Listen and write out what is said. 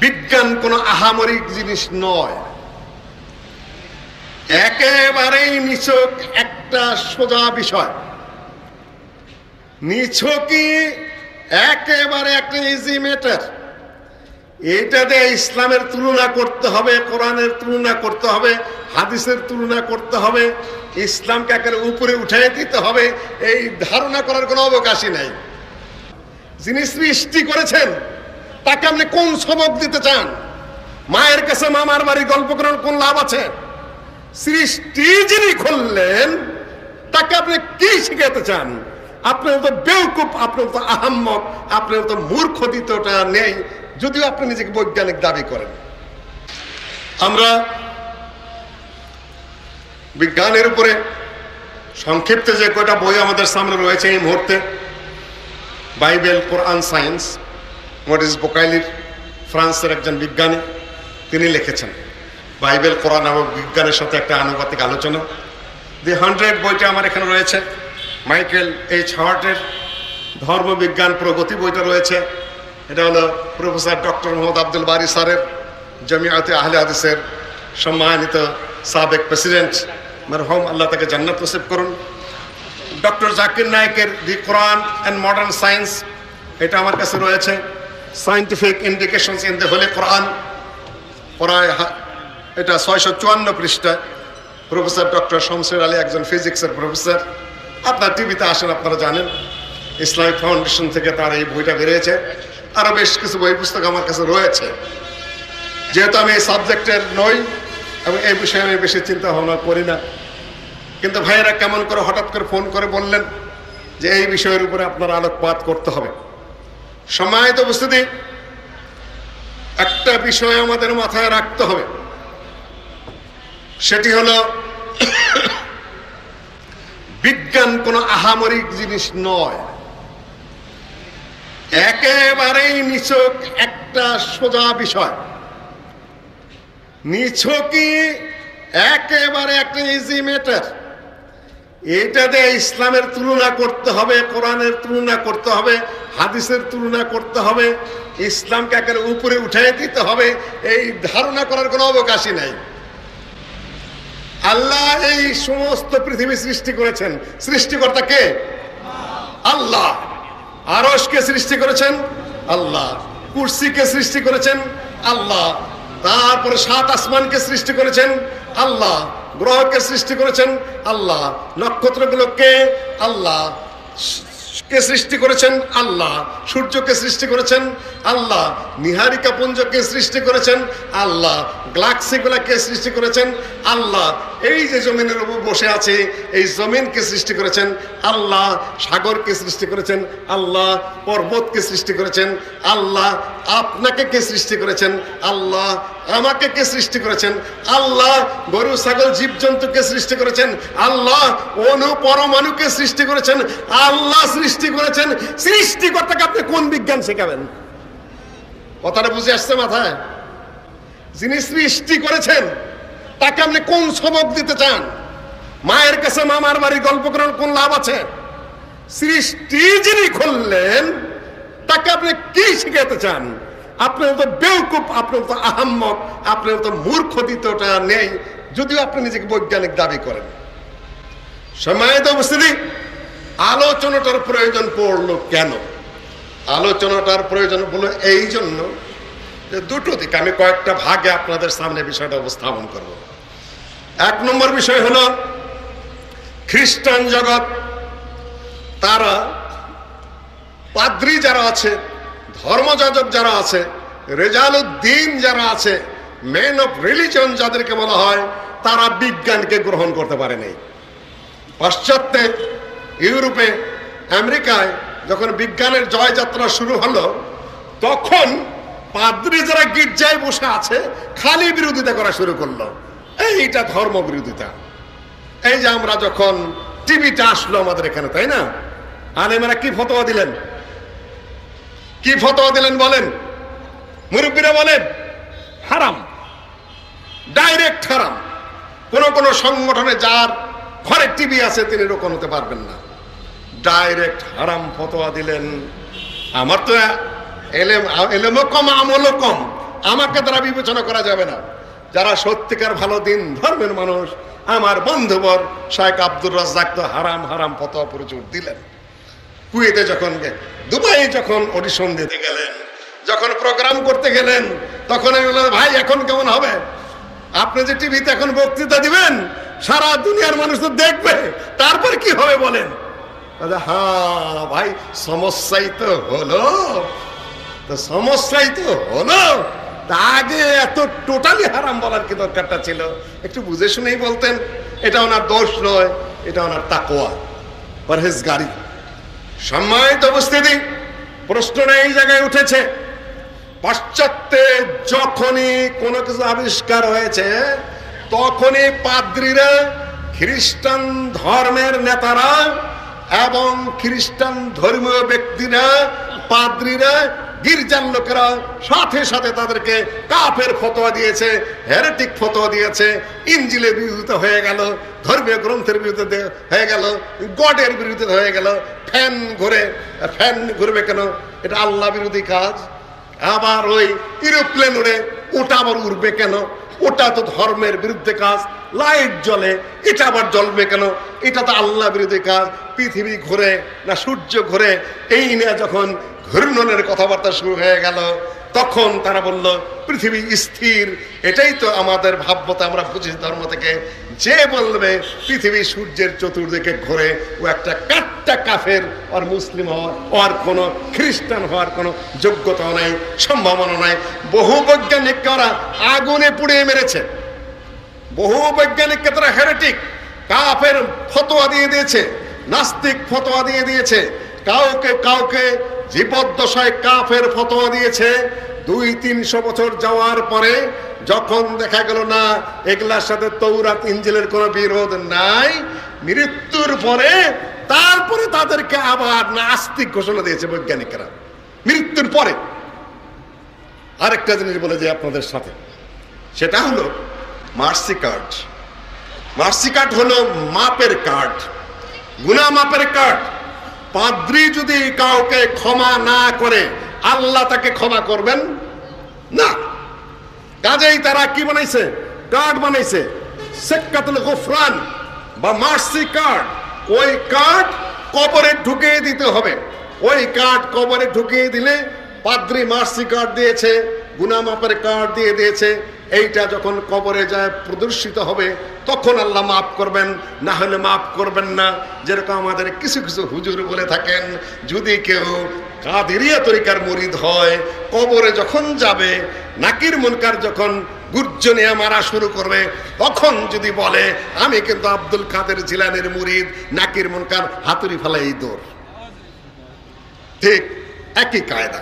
বিজ্ঞান কোনো আহামরিক জিনিস নয়, একেবারেই নিছক একটা সোজা বিষয়। নিছকই একেবারে একটা ইজি ম্যাটার। এটা দিয়ে ইসলামের তুলনা করতে হবে, কোরআনের তুলনা করতে হবে, হাদিসের তুলনা করতে হবে, ইসলামকে একেবারে উপরে উঠিয়ে দিতে হবে, এই ধারণা করার কোনো অবকাশই নাই। যিনি সৃষ্টি করেছেন তাকে আপনি কোন সবক দিতে চান? মায়ের কাছে মামার বাড়ি গল্প করার কোন লাভ আছে? সৃষ্টি যিনি করলেন তাকে আপনি কি শিখাতে চান? আপনার তো বেউকুফ, আপনার তো আহাম্মক, আপনার তো মূর্খ দ্বিতীয়টা নেই, যদিও আপনি নিজেকে বৈজ্ঞানিক দাবি করেন। আমরা বিজ্ঞানের উপরে সংক্ষিপ্ত যে কয়টা বই আমাদের সামনে রয়েছে এই মুহূর্তে, বাইবেল, কোরআন, সায়েন্স, মরিস বোকাইলির, ফ্রান্সের একজন বিজ্ঞানী, তিনি লিখেছেন বাইবেল, কোরআন এবং বিজ্ঞানের সাথে একটা আনুপাতিক আলোচনা। দি 100 বইটা আমার এখানে রয়েছে। মাইকেল এইচ হার্টের ধর্মবিজ্ঞান প্রগতি বইটা রয়েছে। এটা হলো প্রফেসর ডক্টর মোহাম্মদ আব্দুল বারি স্যারের, জামিয়াতে আহলে হাদিসের সম্মানিত সাবেক প্রেসিডেন্ট, মরহুম, আল্লাহ তাকে জান্নাত নসিব করুন। ডক্টর জাকির নায়েকের the Quran and modern science, এটা আমার কাছে রয়েছে। Scientific indications in the holy Quran, প্রায় এটা 654 পৃষ্ঠা। প্রফেসর ডক্টর শমশের আলী, একজন ফিজিক্সের প্রফেসর, আপনার টিভিতে আসেন, আপনারা জানেন, ইসলামিক ফাউন্ডেশন থেকে তার এই বইটা বেরিয়েছে। আরও বেশ কিছু বই পুস্তক আমার কাছে রয়েছে। যেহেতু আমি এই সাবজেক্টের নই এবং এই বিষয়ে আমি বেশি চিন্তা ভাবনা করি না, কিন্তু ভাইয়েরা কেমন করে হঠাৎ করে ফোন করে বললেন যে এই বিষয়ের উপরে আপনার আলোকপাত করতে হবে। সম্মানিত উপস্থিতি, একটা বিষয় আমাদের মাথায় রাখতে হবে, সেটি হলো বিজ্ঞান কোনো আহামরিক জিনিস নয়, একেবারেই নিছক একটা সোজা বিষয়। নিছকই একেবারে একটা ইজি ম্যাটার। এটা দিয়ে ইসলামের তুলনা করতে হবে, কোরআনের তুলনা করতে হবে, হাদিসের তুলনা করতে হবে, ইসলামকে একেবারে উপরে উঠিয়ে দিতে হবে, এই ধারণা করার কোনো অবকাশই নাই। আল্লাহ এই সমস্ত পৃথিবী সৃষ্টি করেছেন। সৃষ্টিকর্তা কে? আল্লাহ। আরশকে সৃষ্টি করেছেন আল্লাহ, কুরসিকে সৃষ্টি করেছেন আল্লাহ, তারপরে 7 আসমানকে সৃষ্টি করেছেন আল্লাহ, গ্রহকে সৃষ্টি করেছেন আল্লাহ, নক্ষত্রগুলোকে আল্লাহ কে সৃষ্টি করেছেন আল্লাহ, সূর্যকে সৃষ্টি করেছেন আল্লাহ, নিহারিকা পুঞ্জকে সৃষ্টি করেছেন আল্লাহ, গ্যালাক্সিগুলোকে সৃষ্টি করেছেন আল্লাহ, এই যে জমিনের উপর বসে আছে এই জমিনকে সৃষ্টি করেছেন আল্লাহ, সাগরকে সৃষ্টি করেছেন আল্লাহ, পর্বতকে সৃষ্টি করেছেন আল্লাহ, আপনাকে কে সৃষ্টি করেছেন আল্লাহ, আমাকে কে সৃষ্টি করেছেন আল্লাহ, গরু ছাগল জীবজন্তুকে সৃষ্টি করেছেন আল্লাহ, অণু পরমাণুকে সৃষ্টি করেছেন আল্লাহ সৃষ্টি করেছেন। সৃষ্টিকর্তাকে আপনি কোন বিজ্ঞান শেখাবেন? কথাটা বুঝে আসছে মাথায়? যিনি সৃষ্টি করেছেন তাকে আপনি কোন সবক দিতে চান? মায়ের কাছে মামার বাড়ি গল্প করার কোন লাভ আছে? সৃষ্টি যিনি করলেন তাকে আপনি কি শিখাতে চান? আপনার তো বেউকুফ, আপনার তো আহাম্মক, আপনার তো মূর্খ দ্বিতীয়টা নেই, যদিও আপনি নিজেকে বৈজ্ঞানিক দাবি করেন। সম্মানিত উপস্থিতি, আলোচনাটার প্রয়োজন পড়লো কেন? আলোচনাটার প্রয়োজন হলো এই জন্য যে দুটো দিক, আমি কয়েকটা ভাগে আপনাদের সামনে বিষয়টা উপস্থাপন করব। 1 নম্বর বিষয় হলো খ্রিস্টান জগৎ, তারা পাদ্রী যারা আছে, ধর্মযাজক যারা আছে, রেজালউদ্দিন যারা আছে, মেন অফ রিলিজন যাদেরকে বলা হয়, তারা বিজ্ঞানকে গ্রহণ করতে পারেনি। পাশ্চাত্যে, ইউরোপে, আমেরিকায় যখন বিজ্ঞানের জয়যাত্রা শুরু হলো, তখন পাদ্রী যারা গির্জায় বসে আছে খালি বিরোধিতা করা শুরু করলো। এইটা ধর্ম বিরোধিতা। এই যে আমরা যখন টিভিটা আসলো আমাদের এখানে, তাই না, আলেমেরা কি ফতোয়া দিলেন? কি ফতোয়া দিলেন বলেন? মুরব্বীরা বলেন হারাম, ডাইরেক্ট হারাম। কোন কোন সংগঠনে যার ঘরে টিভি আছে তিনি রোকন হতে পারবেন না, ডাইরেক্ট হারাম ফতোয়া দিলেন। আমার তো এলেমও কম, আমলও কম, আমাকে দ্বারা বিবেচনা করা যাবে না। যারা সত্যিকার ভালো দিন ধর্মের মানুষ, আমার বন্ধুবর শেখ আব্দুর রাজ্জাক তো হারাম হারাম ফতোয়া প্রচুর দিলেন। কুয়েতে যখন দুবাই যখন অডিশন দিতে গেলেন, যখন প্রোগ্রাম করতে গেলেন, তখন আমি বললাম ভাই এখন কেমন হবে? আপনি যে টিভিতে এখন বক্তৃতা দিবেন সারা দুনিয়ার মানুষ তো দেখবে, তারপর কি হবে বলেন? হ্যাঁ ভাই সমস্যাই তো হলো, তো সমস্যাই তো হলো, তা আগে এত টোটালি হারাম বলার কি দরকারটা ছিল? একটু বুঝে শুনেই বলতেন। এটা ওনার দোষ নয়, এটা ওনার তাকওয়া, পরহেজগারি। সম্মানিত উপস্থিতি, প্রশ্নটা এই জায়গায় উঠেছে, পাশ্চাত্যে যখনই কোনো কিছু আবিষ্কার হয়েছে তখনই পাদ্রীরা, খ্রিস্টান ধর্মের নেতারা এবং খ্রিস্টান ধর্মীয় ব্যক্তিরা, পাদ্রীরা, গির্জার লোকেরা সাথে সাথে তাদেরকে কাফের ফতোয়া দিয়েছে, হেরেটিক ফতোয়া দিয়েছে। ইনজিলের বিরুদ্ধে হয়ে গেল, ধর্মীয় গ্রন্থের বিরুদ্ধে হয়ে গেল, গডের বিরুদ্ধে হয়ে গেল। ফ্যান ঘুরবে কেন? এটা আল্লাহ বিরোধী কাজ। আবার ওই এরোপ্লেন উড়ে, ওটা আবার উড়বে কেন? ওটা তো ধর্মের বিরুদ্ধে কাজ। লাইট জ্বলে, এটা আবার জ্বলবে কেন? এটা তো আল্লাহ বিরোধী কাজ। পৃথিবী ঘুরে না সূর্য ঘুরে, এই নিয়ে যখন ঘূর্ণনের কথাবার্তা শুরু হয়ে গেল তখন তারা বলল পৃথিবী স্থির। এটাই তো আমাদের ভাব্যতা, আমরা বুঝি ধর্ম থেকে। যে বলবে পৃথিবী সূর্যের চতুর্দিকে ঘুরে, ও একটা কাট্টা কাফের, আর মুসলিম হওয়ার, আর কোনো খ্রিস্টান হওয়ার কোনো যোগ্যতা নাই, সম্ভাবনা নাই। বহু বৈজ্ঞানিককে ওরা আগুনে পুড়িয়ে মেরেছে, বহু বৈজ্ঞানিককে তারা হেরেটিক, কাফের ফতোয়া দিয়ে দিয়েছে, নাস্তিক ফতোয়া দিয়ে দিয়েছে, কাউকে কাউকে জীবদ্দশায় কাফের ফতোয়া দিয়েছে। 200-300 বছর যাওয়ার পরে যখন দেখা গেল না এগুলার সাথে তৌরাত ইনজিলের কোনো বিরোধ নাই, মৃত্যুর পরে তারপরে তাদেরকে আবার নাস্তিক ঘোষণা দিয়েছে বৈজ্ঞানিকরা মৃত্যুর পরে। আরেকটা জিনিস বলে যে আপনাদের সাথে, সেটা হলো মার্সি কার্ড। মার্সি কার্ড হলো মাপের কার্ড, গুনাহ মাপের কার্ড। পাদ্রী যদি কাউকে ক্ষমা না করে, আল্লাহ তাকে ক্ষমা করবেন না। কাজেই তারা কি বানাইছে? কার্ড বানাইছে, সেক্কাতুল গুফরান বা মার্সি কার্ড। ওই কার্ড কবরে ঢুকিয়ে দিতে হবে। ওই কার্ড কবরে ঢুকিয়ে দিলে পাদ্রী মার্সি কার্ড দিয়েছে, গুনাহ মাপের কার্ড দিয়ে দিয়েছে, এইটা যখন কবরে যায় প্রদর্শিত হবে তখন আল্লাহ মাফ করবেন, না হলে মাফ করবেন না। যেরকম আমাদের কিছু কিছু হুজুর বলে থাকেন, যদি কেউ কাদেরিয়া তরিকার মুরিদ হয়, কবরে যখন যাবে, নাকির মুনকার যখন গুর্জনিয়া মারা শুরু করবে, তখন যদি বলে আমি কিন্তু আব্দুল কাদের জিলানীর মুরিদ, নাকির মুনকার হাতুড়ি ফেলাই দৌড়। ঠিক একই কায়দা।